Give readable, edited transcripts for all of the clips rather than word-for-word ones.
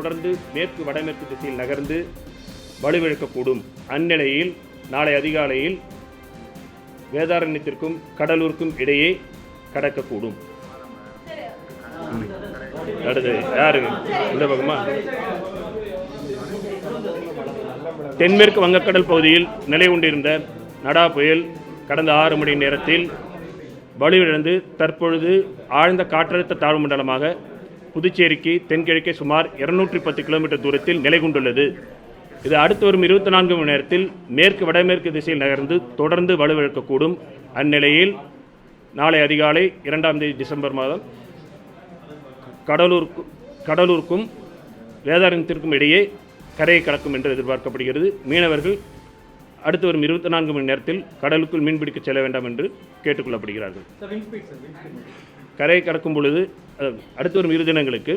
தொடர்ந்து மேற்கு வடமேற்கு திசையில் நகர்ந்து வலுவிழக்கக்கூடும். அந்நிலையில் நாளை அதிகாலையில் வேதாரண்யத்திற்கும் கடலூருக்கும் இடையே கடக்கக்கூடும். அடுத்து யாரு இந்த பக்கமா? தென்மேற்கு வங்கக்கடல் பகுதியில் நிலை கொண்டிருந்த நடா புயல் கடந்த 6 மணி நேரத்தில் வலுவிழந்து தற்பொழுது ஆழ்ந்த காற்றழுத்த தாழ்வு மண்டலமாக புதுச்சேரிக்கு தென்கிழக்கே சுமார் 210 கிலோமீட்டர் தூரத்தில் நிலை கொண்டுள்ளது. இது அடுத்து வரும் 24 மணி நேரத்தில் மேற்கு வடமேற்கு திசையில் நகர்ந்து தொடர்ந்து வலுவிழக்கக்கூடும். அந்நிலையில் நாளை அதிகாலை 2ஆம் தேதி டிசம்பர் மாதம் கடலூருக்கும் வேதாரண்யத்திற்கும் இடையே கரையை கடக்கும் என்று எதிர்பார்க்கப்படுகிறது. மீனவர்கள் அடுத்து வரும் 24 மணி நேரத்தில் கடலுக்குள் மீன்பிடிக்க செல்ல வேண்டாம் என்று கேட்டுக்கொள்ளப்படுகிறார்கள். கரையை கடக்கும் பொழுது அடுத்து வரும் 2 தினங்களுக்கு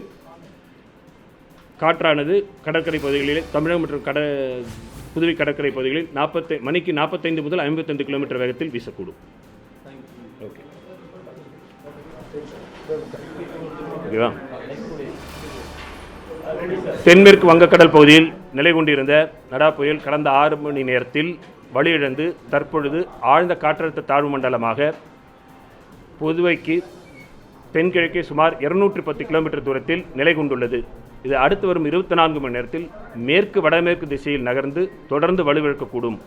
காற்றானது கடற்கரை பகுதிகளில் தமிழகம் மற்றும் புதுவை கடற்கரை பகுதிகளில் மணிக்கு 45 முதல் 55 கிலோமீட்டர் வேகத்தில் வீசக்கூடும். ஓகேவா? தென்மேற்கு வங்கக்கடல் பகுதியில் நிலை கொண்டிருந்த நடா புயல் கடந்த 6 மணி நேரத்தில் வலுவிழந்து தற்பொழுது ஆழ்ந்த காற்றழுத்த தாழ்வு மண்டலமாக புதுவைக்கு தென்கிழக்கே சுமார் 210 கிலோமீட்டர் தூரத்தில் நிலை கொண்டுள்ளது. இது அடுத்து வரும் 24 மணி நேரத்தில் மேற்கு வடமேற்கு திசையில் நகர்ந்து தொடர்ந்து வலுவிழக்கக்கூடும்.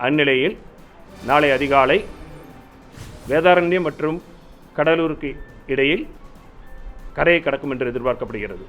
அந்நிலையில் நாளை அதிகாலை வேதாரண்யம் மற்றும் கடலூருக்கு இடையில் கரையை கடக்கும் என்று எதிர்பார்க்கப்படுகிறது.